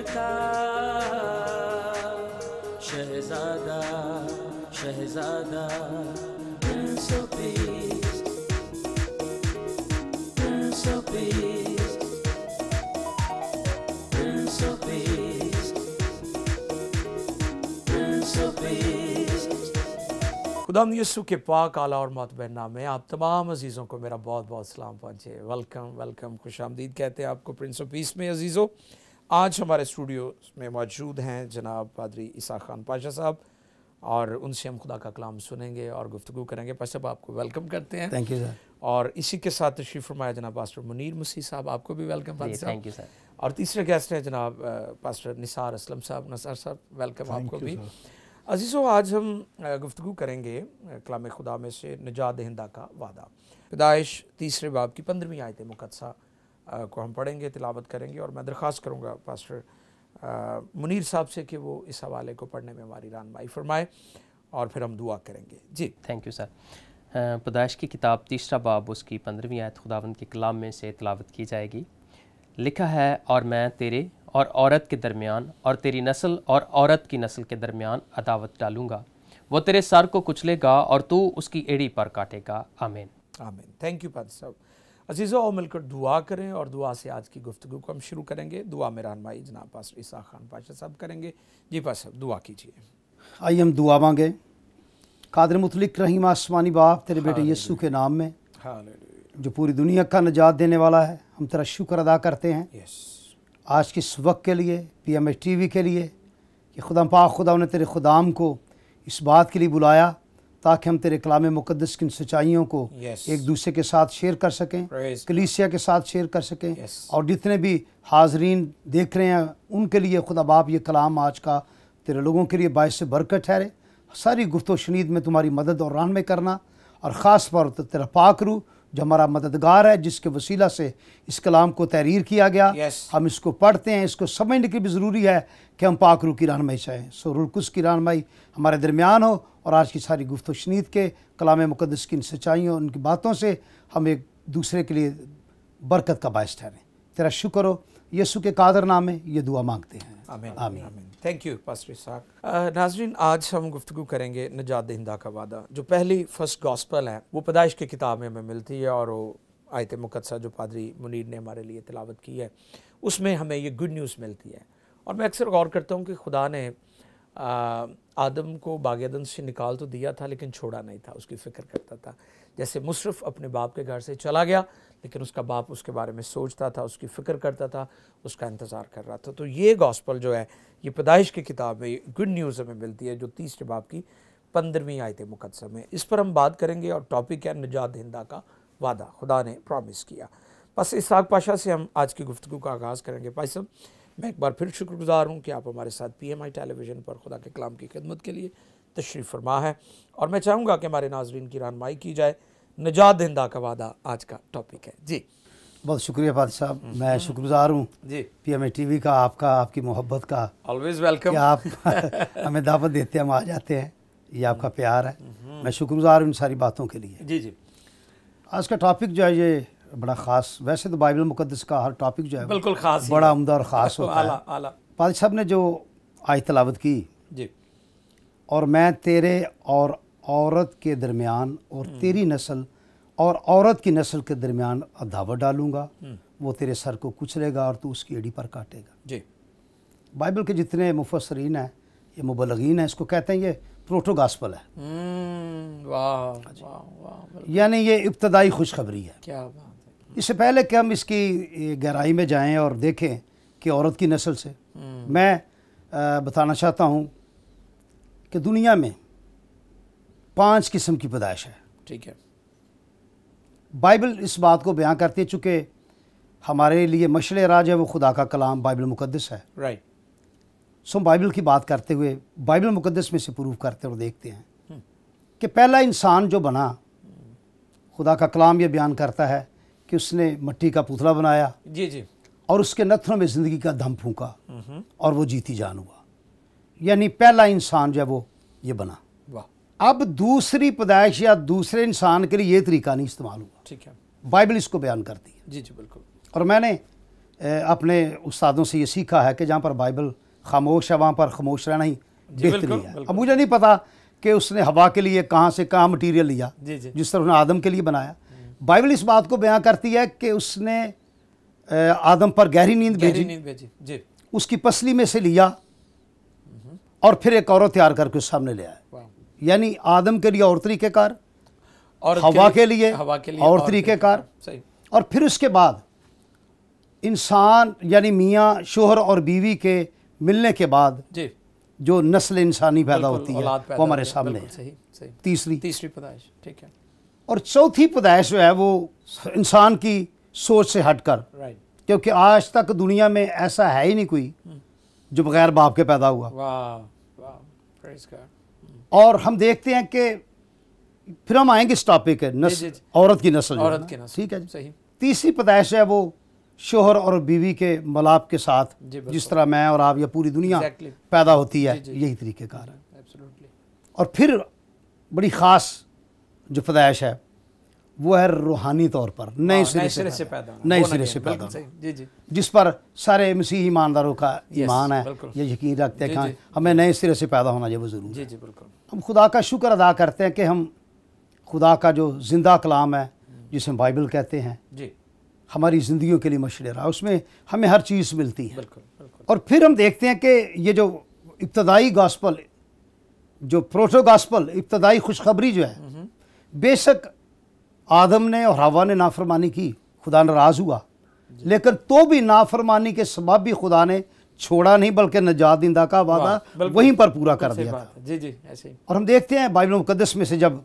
का शहजादा शहजादा Prince of Peace, Prince of Peace, Prince of Peace, Prince of Peace। खुदाम यीशु के पाक आला और मोतबर नाम में आप तमाम अजीज़ों को मेरा बहुत बहुत सलाम पहुँचे। वेलकम वेलकम, खुशामदीद कहते हैं आपको प्रिंस ऑफ पीस में। अजीज़ों, आज हमारे स्टूडियो में मौजूद हैं जनाब पादरी इसाक खान पाशा साहब, और उनसे हम खुदा का कलाम सुनेंगे और गुफ्तगू करेंगे। पाशा साहब, आपको वेलकम करते हैं। Thank you sir. और इसी के साथ तशरीफ़ फरमाया जनाब पास्टर मुनीर मसीह साहब, आपको भी वेलकम पास्टर साहब। Thank you sir. और तीसरे गेस्ट हैं जनाब पास्टर निसार असलम साहब। निसार साहब, वेलकम आपको भी। अजीज़ों, आज हम गुफ्तगू करेंगे कलाम खुदा में से निजात दहिंदा का वादा। पैदाइश तीसरे बाब की 15वीं आयत मुक़द्दसा को हम पढ़ेंगे, तिलावत करेंगे, और मैं दरख्वास्त करूँगा पास्टर मुनीर साहब से कि वो इस हवाले को पढ़ने में हमारी रहनुमाई फरमाए, और फिर हम दुआ करेंगे। जी थैंक यू सर। पैदाइश की किताब तीसरा बाब उसकी 15वीं आयत खुदावंद के कलाम में से तिलावत की जाएगी। लिखा है, और मैं तेरे और औरत के दरमियान और तेरी नस्ल और औरत की नस्ल के दरमियान अदावत डालूंगा, वो तेरे सर को कुचलेगा और तू उसकी एड़ी पर काटेगा। आमीन आमीन। थैंक यू पास्टर साहब। अजीज़ों, और मिलकर दुआ करें, और दुआ से आज की गुफ्तगू को हम शुरू करेंगे। दुआ में रहनुमाई जनाब पास्टर इसाक खान पाशा साहब करेंगे। जी पास्टर साहब, दुआ कीजिए। आइए हम दुआ मांगे। कादिर मुतलिक रहीम आसमानी बाप, तेरे बेटे यीशु के नाम में जो पूरी दुनिया का निजात देने वाला है, हम तेरा शुक्र अदा करते हैं आज के इस वक्त के लिए, PMI TV के लिए, कि खुदा पाक खुदा ने तेरे खुदाम को इस बात के लिए बुलाया ताकि हम तेरे कलाम मुक़द्दस की सच्चाइयों को एक दूसरे के साथ शेयर कर सकें, कलीसिया के साथ शेयर कर सकें, और जितने भी हाजरीन देख रहे हैं उनके लिए खुदा बाप ये कलाम आज का तेरे लोगों के लिए बायस से बरकत ठहरे। सारी गुफ्तो शनीद में तुम्हारी मदद और रहनुमाई करना, और ख़ास तौर पर तेरा पाक रूह जो हमारा मददगार है, जिसके वसीला से इस कलाम को तहरीर किया गया। हम इसको पढ़ते हैं, इसको समझने की भी ज़रूरी है कि हम पाक रूह की रहनुमाई चाहें। सो रूह कुद्स की रहनुमाई हमारे दरमियान हो, और आज की सारी गुफ्तो शनीद के कलाम मुक़द्दस की साइयों उनकी बातों से हम एक दूसरे के लिए बरकत का बायस ठहरें। तेरा शुक्र हो, यीशु के कादर नाम में ये दुआ मांगते हैं। आमीन आमीन। Thank you pastor Isaac. नाज़रीन, आज हम गुफ्तगू करेंगे निजात दहिंदा का वादा। जो पहली फर्स्ट गॉस्पल है वो पैदाइश की किताब में हमें मिलती है, और वो आयत मुक़द्दसा जो पादरी मुनीर ने हमारे लिए तिलावत की है उसमें हमें ये गुड न्यूज़ मिलती है। और मैं अक्सर गौर करता हूँ कि खुदा ने आदम को बाग-ए-अदन से निकाल तो दिया था, लेकिन छोड़ा नहीं था, उसकी फ़िक्र करता था। जैसे मुसरफ़ अपने बाप के घर से चला गया, लेकिन उसका बाप उसके बारे में सोचता था, उसकी फ़िक्र करता था, उसका इंतज़ार कर रहा था। तो ये गॉस्पल जो है, ये पैदाइश की किताब में गुड न्यूज़ हमें मिलती है, जो तीसरे बाप की 15वीं आयत मुक़द्दसा में। इस पर हम बात करेंगे, और टॉपिक है निजात दहिंदा का वादा। खुदा ने प्रॉमिस किया। बस इसाक पाशा से हम आज की गुफ्तगू का आगाज़ करेंगे। भाई साहब, मैं एक बार फिर शुक्रगुज़ार हूँ कि आप हमारे साथ PMI टेलीविज़न पर खुदा के कलाम की खिदमत के लिए तशरीफ़ फरमा है, और मैं चाहूँगा कि हमारे नाज़रीन की रहनुमाई की जाए। निजात दहिंदा का वादा आज का टॉपिक है। जी बहुत शुक्रिया फादर साहब, मैं शुक्रगुज़ार हूँ जी PMI TV का, आपकी मोहब्बत का। Always welcome. कि आप हमें दावत देते हैं, हम आ जाते हैं, ये आपका प्यार है। मैं शुक्रगुज़ार हूँ इन सारी बातों के लिए। जी जी। आज का टॉपिक जो है ये बड़ा ख़ास, वैसे तो बाइबल मुक़द्दस का हर टॉपिक जो है बिल्कुल ख़ास, बड़ा उम्दा और ख़ास होता है। आला। फादर साहब ने जो आयत तिलावत की, जी, और मैं तेरे और औरत के दरमियान और तेरी नस्ल और औरत की नस्ल के दरमियान अदावत डालूंगा, वो तेरे सर को कुचलेगा और तू उसकी एड़ी पर काटेगा। जी। बाइबल के जितने मुफस्सरीन हैं, ये मुबल्लिगीन हैं, इसको कहते हैं ये प्रोटो गॉस्पेल है। वाह वाह वाह, यानी ये इब्तदाई खुशखबरी है। क्या बात है। इससे पहले कि हम इसकी गहराई में जाएं और देखें कि औरत की नस्ल से, मैं बताना चाहता हूँ कि दुनिया में 5 किस्म की पैदाइश है। ठीक है। बाइबल इस बात को बयां करती है, चूँकि हमारे लिए मशले राज है वो खुदा का कलाम बाइबल मुक़द्दस है। राइट। सो बाइबल की बात करते हुए बाइबल मुक़द्दस में से प्रूव करते और देखते हैं कि पहला इंसान जो बना, खुदा का कलाम ये बयान करता है कि उसने मिट्टी का पुतला बनाया। जी जी। और उसके नथनों में ज़िंदगी का दम फूंका, और वो जीती जान हुआ। यानी पहला इंसान जो है वो ये बना। वाह। अब दूसरी पैदाइश या दूसरे इंसान के लिए ये तरीका नहीं इस्तेमाल हुआ। ठीक है। बाइबल इसको बयान करती है। जी जी बिल्कुल। और मैंने अपने उस्तादों से ये सीखा है कि जहाँ पर बाइबल खामोश है वहाँ पर खामोश रहना ही बेहतरी है। अब मुझे नहीं पता कि उसने हवा के लिए कहाँ से कहाँ मटीरियल लिया, जिस तरह उसने आदम के लिए बनाया। बाइबल इस बात को बयां करती है कि उसने आदम पर गहरी नींद भेजी, उसकी पसली में से लिया और फिर एक औरत तैयार करके उस सामने ले आया। यानी आदम के लिए और तरीक़ेकार, और हवा के लिए और तरीक़ेकार, और फिर उसके बाद इंसान यानी मियाँ शोहर और बीवी के मिलने के बाद जो नस्ल इंसानी पैदा होती है वो हमारे सामने है। तीसरी पैदाइश, ठीक है। और चौथी पैदाइश जो है वो इंसान की सोच से हटकर, क्योंकि आज तक दुनिया में ऐसा है ही नहीं कोई जो बगैर बाप के पैदा हुआ। और हम देखते हैं कि फिर हम आएंगे इस टॉपिक है औरत की नस्ल, ठीक है। तीसरी पैदाइश है वो शोहर और बीवी के मलाप के साथ, जिस तरह मैं और आप या पूरी दुनिया पैदा होती है, यही तरीक़ेकार है। और फिर बड़ी ख़ास जो पैदाइश है वो है रूहानी तौर पर नए सिरे से पैदा, जिस पर सारे मसीही ईमानदारों का ईमान है, ये यकीन रखते हैं कि हमें नए सिरे से पैदा होना जो ज़रूरी है। हम खुदा का शुक्र अदा करते हैं कि हम खुदा का जो जिंदा कलाम है जिसे बाइबल कहते हैं हमारी ज़िंदगियों के लिए मशरे रहा, उसमें हमें हर चीज़ मिलती है। और फिर हम देखते हैं कि ये जो इब्तदाई गॉस्पल, जो प्रोटो गॉस्पल, इब्तदाई खुशखबरी जो है, बेशक आदम ने और हवा ने नाफरमानी की, खुदा नाराज़ हुआ, लेकिन तो भी नाफरमानी के सबब भी खुदा ने छोड़ा नहीं, बल्कि नजात दिंदा का वादा वहीं पर पूरा कर दिया था। ऐसे ही। और हम देखते हैं बाइबल मुकद्दस में से जब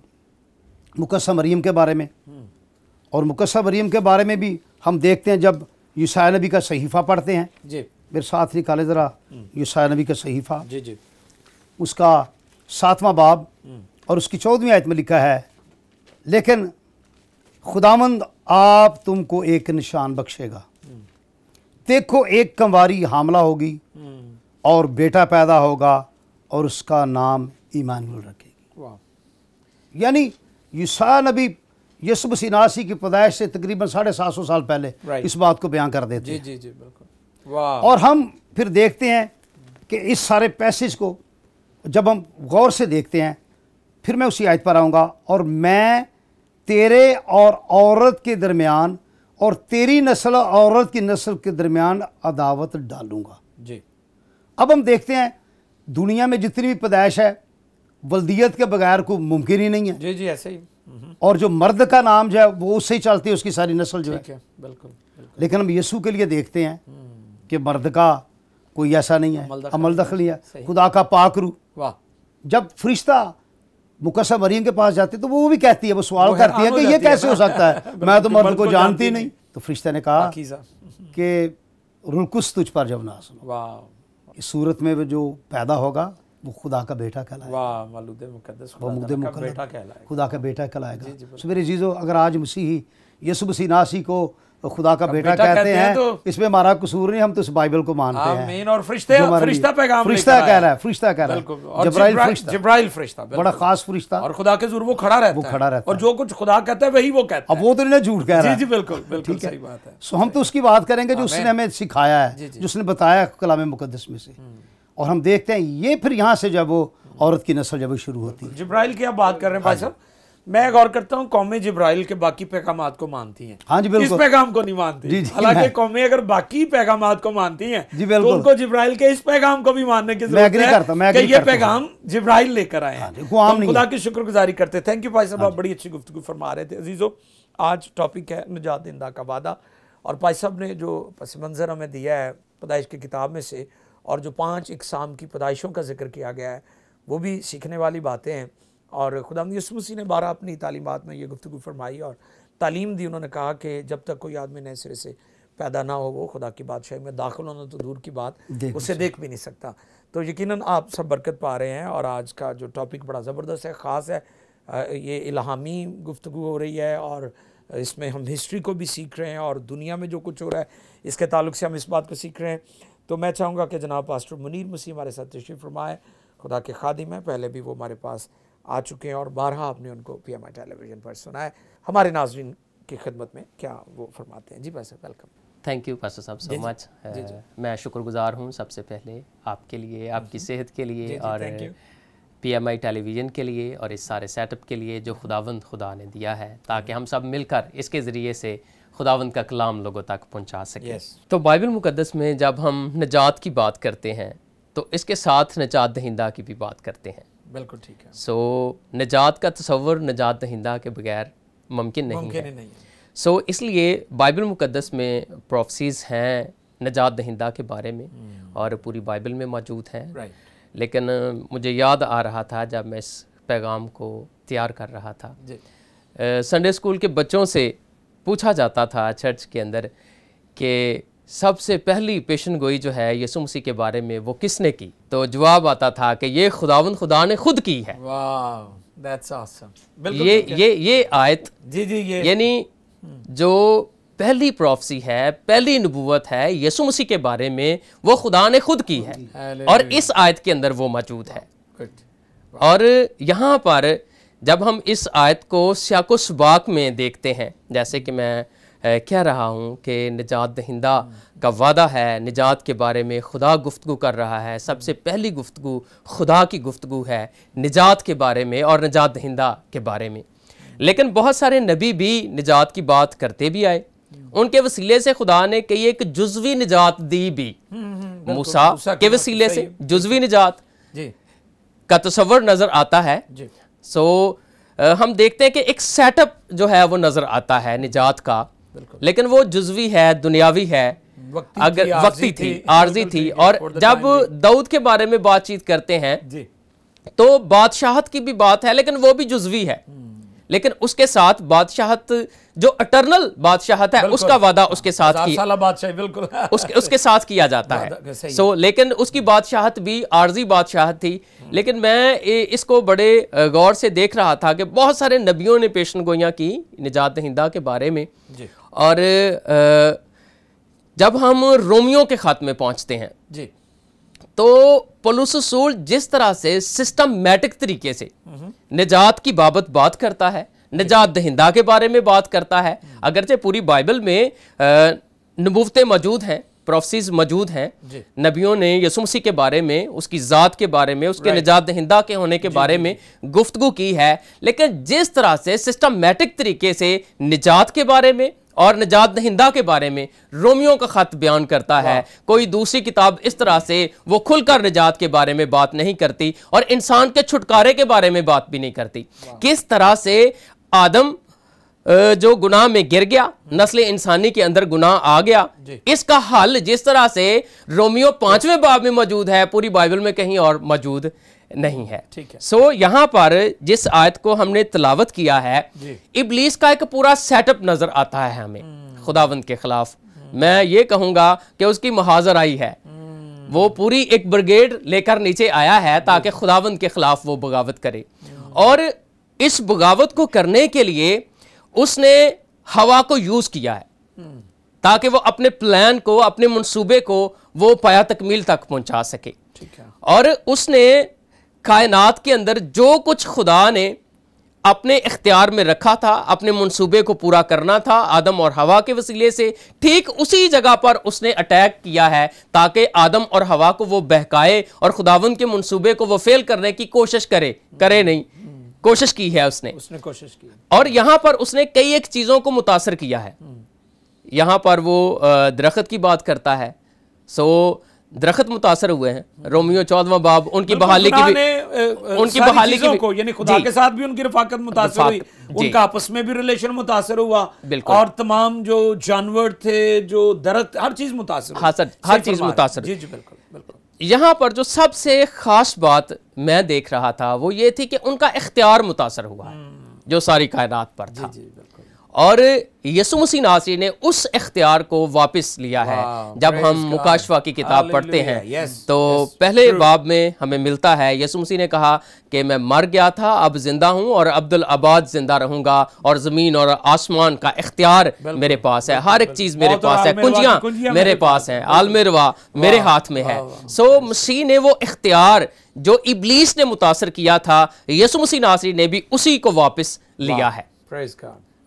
मुकद्दस मरियम के बारे में, और मुकद्दस मरियम के बारे में भी हम देखते हैं जब यूसाया नबी का सहीफ़ा पढ़ते हैं, मेरे साथ निकाले ज़रा यूसाया नबी का सहीफ़ा, उसका 7वां बाब और उसकी 14वीं आयत में लिखा है, लेकिन खुदावंद आप तुमको एक निशान बख्शेगा, देखो एक कंवारी हामला होगी और बेटा पैदा होगा और उसका नाम इमानुएल रखेगी। यानी यूसाया नबी यीशु मसीह नासी की पैदाइश से तकरीबन 750 साल पहले इस बात को बयां कर देते हैं। बिल्कुल। वाह। और हम फिर देखते हैं कि इस सारे पैसेज को जब हम गौर से देखते हैं, फिर मैं उसी आयत पर आऊँगा, और मैं तेरे और औरत के दरमियान और तेरी नस्ल औरत की नस्ल के दरमियान अदावत डालूंगा। अब हम देखते हैं दुनिया में जितनी भी पैदाइश है वल्दियत के बगैर कोई मुमकिन ही नहीं है। ऐसे ही। और जो मर्द का नाम जो है वो उससे ही चलती है, उसकी सारी नस्ल जो है। बिल्कुल। लेकिन हम यीशु के लिए देखते हैं कि मर्द का कोई ऐसा नहीं है, अमल दखली है, खुदा का पाक रूह। जब फरिश्ता मुकद्दस मरियम के पास जाते तो वो भी कहती है, वो सवाल करती है कि ये कैसे हो सकता है, मैं तो मर्द को जानती नहीं। तो फरिश्ता ने कहा कि रुलकुस तुझ पर जब ना सुनो, इस सूरत में वो जो पैदा होगा वो खुदा का बेटा कहलाएगा, खुदा का बेटा कहलाएगा। सो मेरे जीजो, अगर आज मसीही यीशु मसीह नासी को खुदा का बेटा कहते हैं तो इसमें हमारा कसूर नहीं, हम तो इस बाइबल को मानते हैं। और फरिश्ता पैगाम फरिश्ता कह रहा है, जिब्राइल फरिश्ता, बड़ा खास फरिश्ता, और खुदा के हुजूर वो खड़ा रहता है, और जो कुछ खुदा कहता है वही वो कहता है। अब वो तो नहीं झूठ कह रहा है। बिल्कुल सही बात है। सो हम तो उसकी बात करेंगे जो उसने हमें सिखाया है, जो उसने बताया कलाम मुकद्दस में से। और हम देखते हैं ये फिर यहाँ से जब वो औरत की नस्ल जब शुरू होती है। जिब्राइल की आप बात कर रहे हैं भाई साहब, मैं गौर करता हूँ कौमें जिब्राइल के बाकी पैगामात को मानती हैं। हाँ जी, बिल्कुल। इस पैगाम को नहीं मानती। हालांकि कौमें अगर बाकी पैगामात को मानती हैं तो उनको जिब्राइल के इस पैगाम को भी मानने की जरूरत है कि ये पैगाम जिब्राइल लेकर आए हैं। हम खुदा की शुक्रगुजारी करते। थैंक यू भाई साहब, आप बड़ी अच्छी गुफ्तगू फरमा रहे थे। अजीजों, आज टॉपिक है निजात दिंदा का वादा, और भाई साहब ने जो पस मंज़र हमें दिया है पैदाइश की किताब में से, और जो 5 इकसाम की पैदाइशों का जिक्र किया गया है, वो भी सीखने वाली बातें हैं। और खुदावंद यीशु मसीह ने 12 अपनी तालीमात में ये गुफ्तगू फरमाई और तालीम दी। उन्होंने कहा कि जब तक कोई आदमी नए सिरे से पैदा ना हो वो खुदा की बादशाही में दाखिल होना तो दूर की बात, उसे देख भी नहीं सकता। तो यकीनन आप सब बरकत पा रहे हैं। और आज का जो टॉपिक बड़ा ज़बरदस्त है, ख़ास है, ये इल्हामी गुफ्तगू हो रही है, और इसमें हम हिस्ट्री को भी सीख रहे हैं, और दुनिया में जो कुछ हो रहा है इसके ताल्लुक से हम इस बात को सीख रहे हैं। तो मैं चाहूँगा कि जनाब पास्टर मुनीर मसीह हमारे साथ तशरीफ़ फरमाए। खुदा के खादिम हैं, पहले भी वो हमारे पास आ चुके हैं और बारहा आपने उनको PMI टेलीविज़न पर सुना है। हमारे नाज़रीन की खिदमत में क्या वो फरमाते हैं। जी भाई साहब, वेलकम। थैंक यू पास्टर साहब सो मच। मैं शुक्रगुजार हूँ सबसे पहले आपके लिए, आपकी सेहत के लिए और PMI टेलीविज़न के लिए और इस सारे सेटअप के लिए जो खुदा ने दिया है, ताकि हम सब मिलकर इसके ज़रिए से खुदावंद का कलाम लोगों तक पहुंचा सकें। तो बाइबल मुकद्दस में जब हम नजात की बात करते हैं तो इसके साथ नजात दहिंदा की भी बात करते हैं। बिल्कुल ठीक है। सो नजात का तस्वर नजात दहिंदा के बगैर मुमकिन नहीं है। सो इसलिए बाइबल मुकद्दस में प्रोफेसीज हैं नजात दहिंदा के बारे में और पूरी बाइबल में मौजूद हैं। लेकिन मुझे याद आ रहा था जब मैं इस पैगाम को तैयार कर रहा था, संडे स्कूल के बच्चों से पूछा जाता था चर्च के अंदर कि सबसे पहली पेशन गोई जो है यीशु मसीह के बारे में वो किसने की, तो जवाब आता था कि ये खुदा ने खुद की है। वाह, दैट्स ऑसम। ये आयत यानी जो पहली प्रोफेसी है, पहली नबूवत है यीशु मसीह के बारे में, वो खुदा ने खुद की है और इस आयत के अंदर वो मौजूद है। और यहाँ पर जब हम इस आयत को सियाको सबाक में देखते हैं, जैसे कि मैं कह रहा हूँ कि निजात दहिंदा का वादा है, निजात के बारे में खुदा गुफ्तगू कर रहा है। सबसे पहली गुफ्तगू खुदा की गुफ्तगू है निजात के बारे में और निजात दहिंदा के बारे में। लेकिन बहुत सारे नबी भी निजात की बात करते भी आए, उनके वसीले से खुदा ने कई एक जुज़वी निजात दी भी। मूसा के वसीले से जुज़वी निजात का तस्वर नज़र आता है। सो हम देखते हैं कि एक सेटअप जो है वो नज़र आता है निजात का, लेकिन वो जुज़वी है, दुनियावी है, अगर वक्ती थी, आर्जी थी। और जब दाऊद के बारे में बातचीत करते हैं तो बादशाहत की भी बात है, लेकिन वो भी जुज़वी है। लेकिन उसके साथ बादशाहत जो अटर्नल बादशाहत है उसका वादा उसके साथ उसके साथ किया जाता है। सो लेकिन उसकी बादशाहत भी आर्जी बादशाहत थी। लेकिन मैं इसको बड़े गौर से देख रहा था कि बहुत सारे नबियों ने पेशन गोइयाँ की निजात दहिंदा के बारे में। और जब हम रोमियो के ख़त में पहुँचते हैं तो पौलुस रसूल जिस तरह से सिस्टमैटिक तरीके से निजात की बाबत बात करता है, निजात दहिंदा के बारे में बात करता है, अगरचे पूरी बाइबल में नबूवतें मौजूद हैं, प्रोफेसीज मौजूद हैं, नबियों ने यीशु मसीह के बारे में, उसकी ज़ात के बारे में, उसके निजात दहिंदा के होने के बारे में गुफ्तगू की है। लेकिन जिस तरह से सिस्टमैटिक तरीके से निजात के बारे में और निजात दहिंदा के बारे में रोमियो का खत बयान करता है, कोई दूसरी किताब इस तरह से वो खुलकर निजात के बारे में बात नहीं करती और इंसान के छुटकारे के बारे में बात भी नहीं करती। किस तरह से आदम जो गुनाह में गिर गया, नस्ल इंसानी के अंदर गुनाह आ गया, इसका हल जिस तरह से रोमियो 5वें बाब में मौजूद है, पूरी बाइबल में कहीं और मौजूद नहीं है। सो यहाँ पर जिस आयत को हमने तिलावत किया है, इब्लीस का एक पूरा सेटअप नजर आता है हमें खुदावंद के खिलाफ। मैं ये कहूंगा कि उसकी मुहाजर आई है, वो पूरी एक ब्रिगेड लेकर नीचे आया है ताकि खुदावंद के खिलाफ वो बगावत करे। और इस बगावत को करने के लिए उसने हवा को यूज किया है ताकि वो अपने प्लान को, अपने मंसूबे को वो पाया तकमील तक पहुंचा सके। और उसने कायनात के अंदर जो कुछ खुदा ने अपने इख्तियार में रखा था, अपने मंसूबे को पूरा करना था आदम और हवा के वसीले से, ठीक उसी जगह पर उसने अटैक किया है ताकि आदम और हवा को वो बहकाए और खुदावंद के मंसूबे को वो फेल करने की कोशिश करे नहीं, कोशिश की है उसने कोशिश की। और यहां पर उसने कई एक चीजों को मुतासर किया है। यहां पर वो दरख्त की बात करता है। सो दरख्त मुतासर हुए हैं, रोमियो 14वां बाब, उनकी बहाली की भी, उनकी बहाली की को, यानी खुदा के साथ भी उनकी रफाकत मुतासर हुई, उनका आपस में भी रिलेशन मुतासर हुआ, और तमाम जो जानवर थे, जो दरख्त, हर चीज मुतासर। हाँ सर, हर चीज मुतासर। जी जी बिल्कुल बिल्कुल। यहाँ पर जो सबसे खास बात मैं देख रहा था वो ये थी कि उनका इख्तियार मुतासर हुआ है जो सारी कायनात पर था। जी, और यीशु मसीह नासरी ने उस इख्तियार को वापस लिया है। जब हम मुकाशफा की किताब पढ़ते हैं तो पहले बाब में हमें मिलता है, यीशु मसीह ने कहा कि मैं मर गया था, अब जिंदा हूं और अब्दुल आबाद जिंदा रहूंगा, और जमीन और आसमान का इख्तियार मेरे पास है, हर एक चीज मेरे पास है, कुंजियां मेरे पास हैं, आलमिरवा मेरे हाथ में है। सो मसीह ने वो इख्तियार जो इब्लीस ने मुतासर किया था, यीशु मसीह नासरी ने भी उसी को वापस लिया है।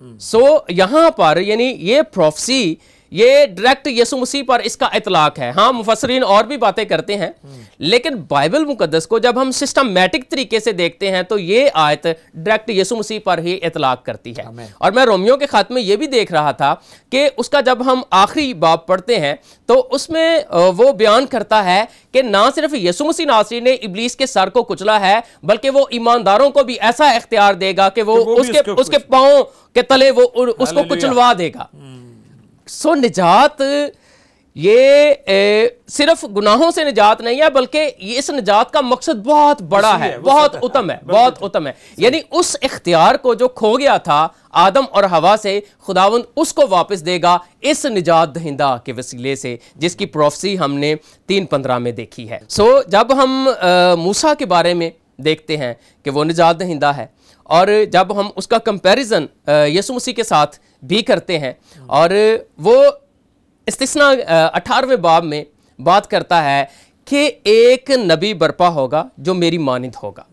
सो यहाँ पर यानी ये प्रोफेसी ये डायरेक्ट यीशु मसीह पर इसका इतलाक है। हाँ, मुफस्सरीन और भी बातें करते हैं, लेकिन बाइबल मुकद्दस को जब हम सिस्टमैटिक तरीके से देखते हैं तो ये आयत डायरेक्ट यीशु मसीह पर ही इतलाक करती है। और मैं रोमियो के खात में ये भी देख रहा था कि उसका जब हम आखिरी बाब पढ़ते हैं तो उसमें वो बयान करता है कि ना सिर्फ यीशु मसीह नासरी ने इब्लीस के सर को कुचला है, बल्कि वो ईमानदारों को भी ऐसा इख्तियार देगा कि वो उसके पांव के तले वो उसको कुचलवा देगा। सो निजात ये सिर्फ गुनाहों से निजात नहीं है, बल्कि इस निजात का मकसद बहुत बड़ा है, बहुत उत्तम है, बहुत उत्तम है। यानी उस इख्तियार को जो खो गया था आदम और हवा से, खुदावंद उसको वापस देगा इस निजात दहिंदा के वसीले से, जिसकी प्रोफेसी हमने 3:15 में देखी है। सो जब हम मूसा के बारे में देखते हैं कि वो निजात दहिंदा है, और जब हम उसका कंपैरिजन यीशु मसीह के साथ भी करते हैं, और वो इस्तिस्ना 18वें बाब में बात करता है कि एक नबी बर्पा होगा जो मेरी मानिंद होगा।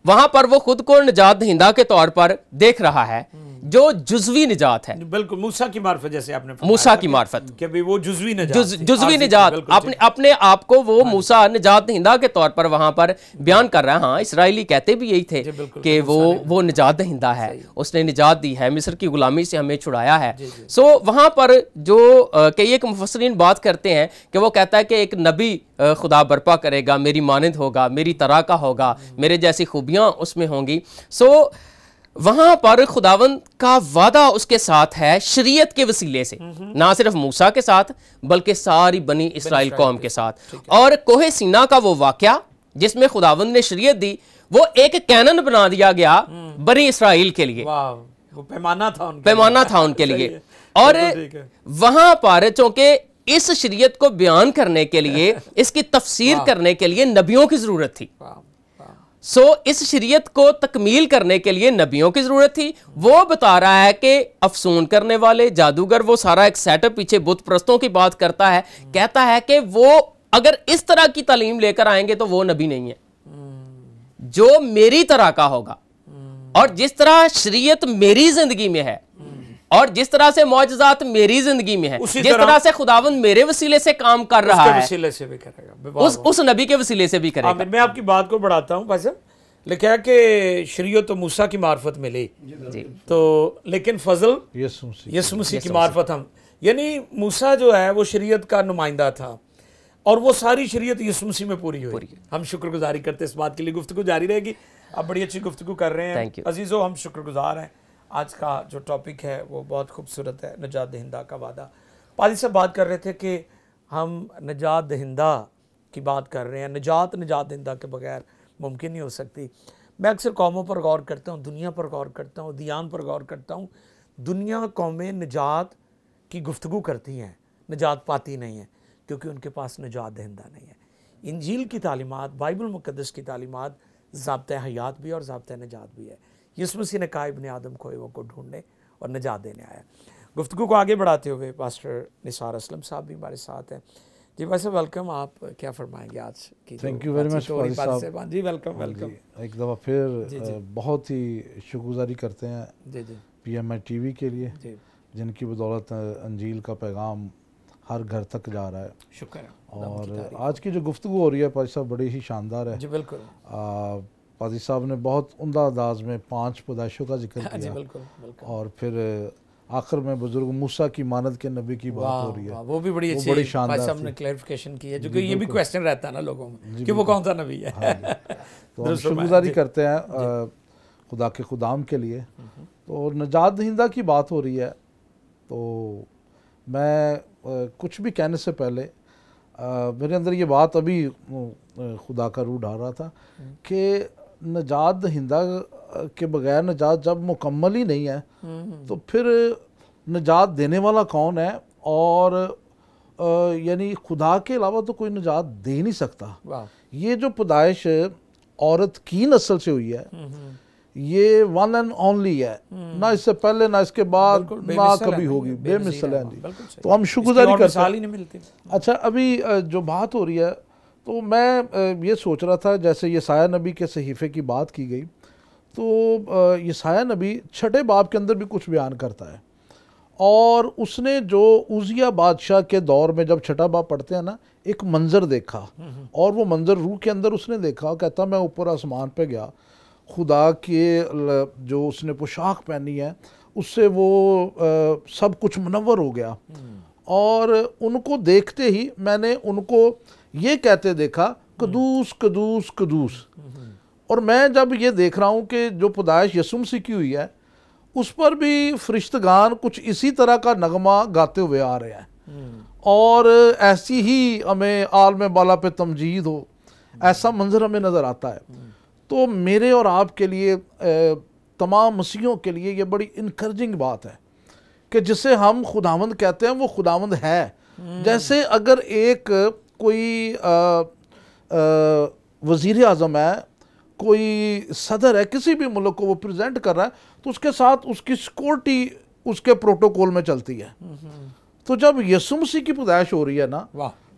वहां पर वो खुद को निजात दहिंदा के तौर पर देख रहा है, जो जुज़वी निजात है। बिल्कुल मूसा की मार्फत, जैसे आपने मूसा की मार्फत कि भी वो जुज़वी निजात अपने आप को वो मूसा निजात दहिंदा के तौर पर वहां पर बयान कर रहा है। हाँ, इसराइली कहते भी यही थे कि वो निजात दहिंदा है, उसने निजात दी है, मिस्र की गुलामी से हमें छुड़ाया है। सो वहां पर जो कई एक मुफस्सरीन बात करते हैं कि वो कहता है कि एक नबी खुदा बर्पा करेगा, मेरी मानिंद होगा, मेरी तरह का होगा, मेरे जैसी खूबियां उसमें होंगी। सो वहां पर खुदावंद का वादा उसके साथ है शरीयत के वसीले से, ना सिर्फ मूसा के साथ बल्कि सारी बनी इस्राइल कौम के साथ। और कोहे सीना का वो वाकया जिसमें खुदावंद ने शरीयत दी, वो एक कैनन बना दिया गया बनी इस्राइल के लिए, वो पैमाना था उनके लिए। और वहां पर चूंकि इस शरीयत को बयान करने के लिए, इसकी तफसीर करने के लिए नबियों की जरूरत थी। सो इस शरीयत को तकमील करने के लिए नबियों की जरूरत थी। वो बता रहा है कि अफसून करने वाले, जादूगर, वो सारा एक सेटअप पीछे बुत प्रस्तों की बात करता है, कहता है कि वो अगर इस तरह की तालीम लेकर आएंगे तो वो नबी नहीं है, जो मेरी तरह का होगा। और जिस तरह शरीयत मेरी जिंदगी में है, और जिस तरह से मौजज़ात मेरी जिंदगी में है, जिस तरह से खुदावंद मेरे वसीले से काम कर रहा है, वसीले से भी करेगा, उस नबी के वसीले से भी करेगा। मैं आपकी बात को बढ़ाता हूं भाई साहब, लिखा है कि शरीयत तो मूसा की मार्फत मिली, तो लेकिन फजल यीशु मसीह की मार्फत हम, यानी मूसा जो है वो शरीयत का नुमाइंदा था, और वो सारी शरीयत यीशु मसीह में पूरी हुई। हम शुक्रगुजारी करते इस बात के लिए। गुफ्तगू जारी रहेगी, आप बड़ी अच्छी गुफ्तगू कर रहे हैं अजीज़ों, हम शुक्रगुजार हैं। आज का जो टॉपिक है वो बहुत खूबसूरत है, निजात दहिंदा का वादा। पादी साहब बात कर रहे थे कि हम निजात दहिंदा की बात कर रहे हैं, निजात दहिंदा के बगैर मुमकिन नहीं हो सकती। मैं अक्सर कौमों पर गौर करता हूँ, दुनिया पर गौर करता हूँ, दियान पर गौर करता हूँ। दुनिया कौमें निजात की गुफ्तगू करती हैं, निजात पाती नहीं हैं, क्योंकि उनके पास निजात दहिंदा नहीं है। इंजील की तालीमात, बाइबल मुक़द्दस की तालीमात ज़ाब्ता हयात भी और ज़ाब्ता निजात भी है। यीशु मसीह ने कहा इब्ने आदम खोए हुओं को ढूंढने और निजात देने आया। गुफ्तगू को आगे बढ़ाते हुए पास्टर निसार असलम साहब भी हमारे साथ हैं। जी वैसे वेलकम, आप क्या फरमाएंगे आज की? थैंक यू वेरी मच साहब। जी वेलकम। एक दफ़ा फिर बहुत ही शुक्रगुजारी करते हैं जी PMI TV के लिए, जिनकी बदौलत अंजील का पैगाम हर घर तक जा रहा है। शुक्र है। और आज की जो गुफ्तगू हो रही है पाजी साहब बड़ी ही शानदार है। जी बिल्कुल। पाजी साहब ने बहुत उम्दा अंदाज में 5 पैदाइशों का जिक्र किया। जी बिल्कुल। और फिर आखिर में बुजुर्ग मूसा की मानद के नबी की बात हो रही है, वो भी बड़ी अच्छी, बड़ी शानदार साहब ने क्लैरिफिकेशन की है, जो कि ये भी क्वेश्चन रहता है ना लोगों में कि वो कौन सा नबी है। तो हम शुक्रगुजारी करते हैं खुदा के खुदाम के लिए। तो निजात दहिंदा की बात हो रही है, तो मैं कुछ भी कहने से पहले मेरे अंदर ये बात अभी खुदा का रूह डाल रहा था कि निजात दहिंदा के बगैर निजात जब मुकम्मल ही नहीं है तो फिर निजात देने वाला कौन है? और यानी खुदा के अलावा तो कोई निजात दे नहीं सकता। ये जो पैदाइश औरत की नस्ल से हुई है, ये वन एंड ओनली है, ना इससे पहले ना इसके बाद ना कभी होगी, बेमिसाल है। तो हम शुक्रगुजारी करते हैं। अच्छा, अभी जो बात हो रही है, तो मैं ये सोच रहा था, जैसे यसाया नबी के सहीफ़े की बात की गई, तो यसाया नबी 6 बाब के अंदर भी कुछ बयान करता है, और उसने जो उजिया बादशाह के दौर में जब छठा बाब पढ़ते हैं ना, एक मंजर देखा, और वो मंजर रूह के अंदर उसने देखा। कहता मैं ऊपर आसमान पे गया, खुदा के जो उसने पोशाक पहनी है उससे वो सब कुछ मुनव्वर हो गया, और उनको देखते ही मैंने उनको ये कहते देखा, कदूस कदूस कदूस। और मैं जब ये देख रहा हूँ कि जो पैदाइश यीशु मसीह की हुई है उस पर भी फरिश्तगान कुछ इसी तरह का नगमा गाते हुए आ रहे हैं, और ऐसी ही हमें आलम बाला पे तमजीद हो, ऐसा मंजर हमें नज़र आता है। तो मेरे और आपके लिए, तमाम मसीहों के लिए ये बड़ी इनकरेजिंग बात है कि जिसे हम खुदावंद कहते हैं वो खुदावंद है। जैसे अगर एक कोई वज़ीर आज़म है, कोई सदर है, किसी भी मुल्क को वो प्रेजेंट कर रहा है, तो उसके साथ उसकी सिक्योरिटी उसके प्रोटोकॉल में चलती है। तो जब यीशु मसीह की पैदाइश हो रही है ना,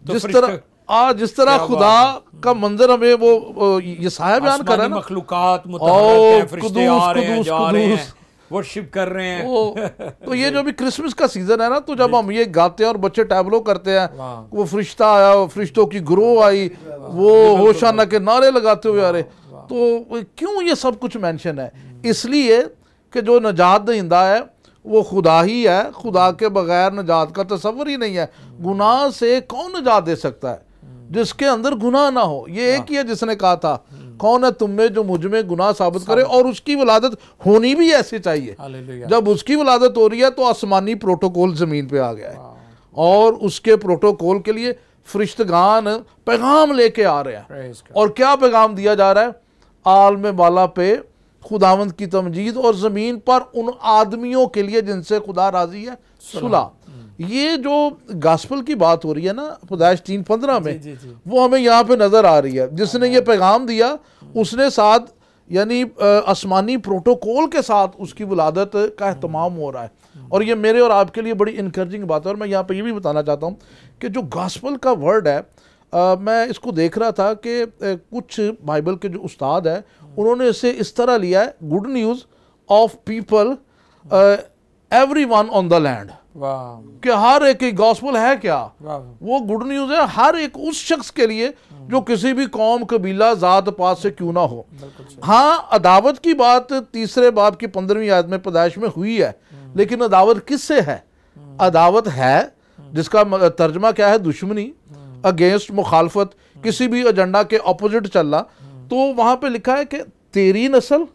तो जिस तरह खुदा का मंजर हमें वो यसाया बयान कर रहा है ना, मखलूकात मुतहर्रिक हैं, फरिश्ते आ रहे हैं, जा रहे हैं, वर्शिप कर रहे हैं। तो ये जो भी क्रिसमस का सीजन है ना, तो जब हम ये गाते हैं और बच्चे टैबलो करते हैं, वो फरिश्ता आया, फरिश्तों की ग्रोह आई, वो होशाना के नारे लगाते हुए आ रहे, तो क्यों ये सब कुछ मेंशन है? इसलिए कि जो नजात दहिंदा है वो खुदा ही है, खुदा के बगैर नजात का तसव्वुर ही नहीं है। गुनाह से कौन नजात दे सकता है? जिसके अंदर गुनाह ना हो। ये एक ही है जिसने कहा था, कौन है तुम में जो मुझ में गुनाह साबित करे, और उसकी वलादत होनी भी ऐसे चाहिए। जब उसकी वलादत हो रही है तो आसमानी प्रोटोकॉल जमीन पे आ गया है, और उसके प्रोटोकॉल के लिए फरिश्तगान पैगाम लेके आ रहे हैं। और क्या पैगाम दिया जा रहा है? आलम बाला पे खुदावंद की तमजीद, और ज़मीन पर उन आदमियों के लिए जिनसे खुदा राजी है सुलह। ये जो गास्पल की बात हो रही है ना पैदाइश 3:15 में, वो हमें यहाँ पे नज़र आ रही है। जिसने ये पैगाम दिया उसने साथ यानी आसमानी प्रोटोकॉल के साथ उसकी विलादत का एहतमाम हो रहा है। और ये मेरे और आपके लिए बड़ी इनकरेजिंग बात है। और मैं यहाँ पे ये भी बताना चाहता हूँ कि जो गास्पल का वर्ड है, मैं इसको देख रहा था कि कुछ बाइबल के जो उस्ताद हैं उन्होंने इसे इस तरह लिया है, good news of people everyone on the land. कि हर एक की गॉस्पल है क्या? वो गुड न्यूज़ है हर एक उस शख्स के लिए जो किसी भी कौम, कबीला, जात पात से क्यों ना हो। हाँ, अदावत की बात 3 बाब की 15वीं आयत में पैदाइश में हुई है, लेकिन अदावत किससे है? अदावत है जिसका तर्जमा क्या है? दुश्मनी, अगेंस्ट, मुखालफत, किसी भी एजेंडा के अपोजिट चलना। तो वहां पे लिखा है कि तेरी नस्ल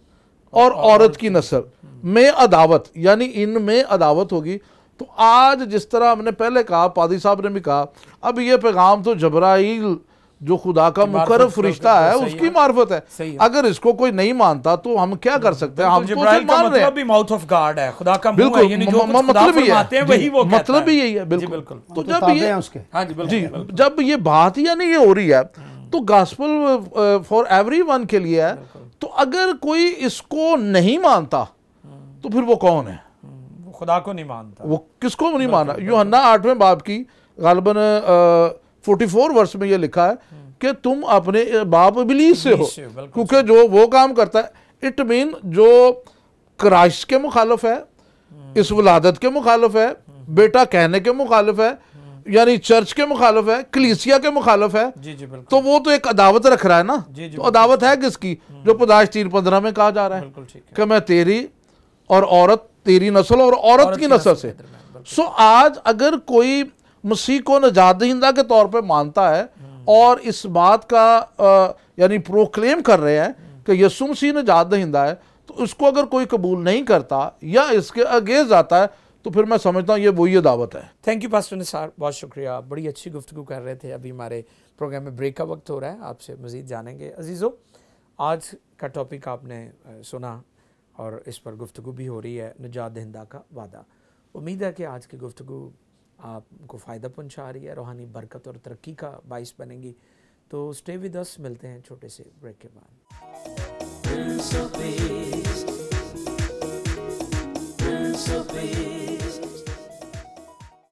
और औरत की नस्ल में अदावत, यानी इनमें अदावत होगी। तो आज जिस तरह हमने पहले कहा, पादी साहब ने भी कहा, अब ये पैगाम तो जबराइल जो खुदा का मुकर्रब फरिश्ता है उसकी मार्फत है। अगर इसको कोई नहीं मानता तो हम क्या कर सकते हैं? हम तो उसे मान रहे हैं। माउथ ऑफ गॉड है, खुदा का मुंह है, यानी जो खुदा फरमाते हैं वही वो कहता है। मतलब भी यही है। बिल्कुल। तो जब ये बात यानी ये हो रही है तो गॉस्पेल फॉर एवरीवन के लिए है। तो अगर कोई इसको नहीं मानता तो फिर वो कौन है? वो खुदा को नहीं मानता। वो किसको नहीं माना? यूहन्ना 8वें बाब की गालिबन 44 वर्ष में ये लिखा है कि तुम अपने बाप इब्लीस से हो, क्योंकि जो वो काम करता है, इट मीन जो क्राइस्ट के मुखालिफ है, इस वलादत के मुखालिफ है, बेटा कहने के मुखालिफ है, यानी चर्च के मुखालिफ है, कलीसिया के मुखालिफ है, तो वो तो एक अदावत रख रहा है ना। तो अदावत है किसकी? जो पैदाइश 3:15 में कहा जा रहा है कि मैं तेरी और औरत, तेरी नस्ल और औरत की नस्ल से। सो आज अगर कोई मसीह को नजात दहिंदा के तौर पे मानता है और इस बात का यानी प्रोक्लेम कर रहे हैं कि यीशु मसीह नजात दहिंदा है, तो उसको अगर कोई कबूल नहीं करता या इसके अगेंस्ट जाता है तो फिर मैं समझता हूँ ये वही दावत है। थैंक यू पास्टर निसार, बहुत शुक्रिया। बड़ी अच्छी गुफ्तगू कर रहे थे। अभी हमारे प्रोग्राम में ब्रेक का वक्त हो रहा है, आपसे मज़ीद जानेंगे। अजीज़ों, आज का टॉपिक आपने सुना और इस पर गुफ्तगू भी हो रही है, निजात दहिंदा का वादा। उम्मीद है कि आज की गुफ्तगू आपको फ़ायदा पहुंचा रही है, रूहानी बरकत और तरक्की का बाइस बनेगी। तो स्टे विद अस, मिलते हैं छोटे से ब्रेक के बाद।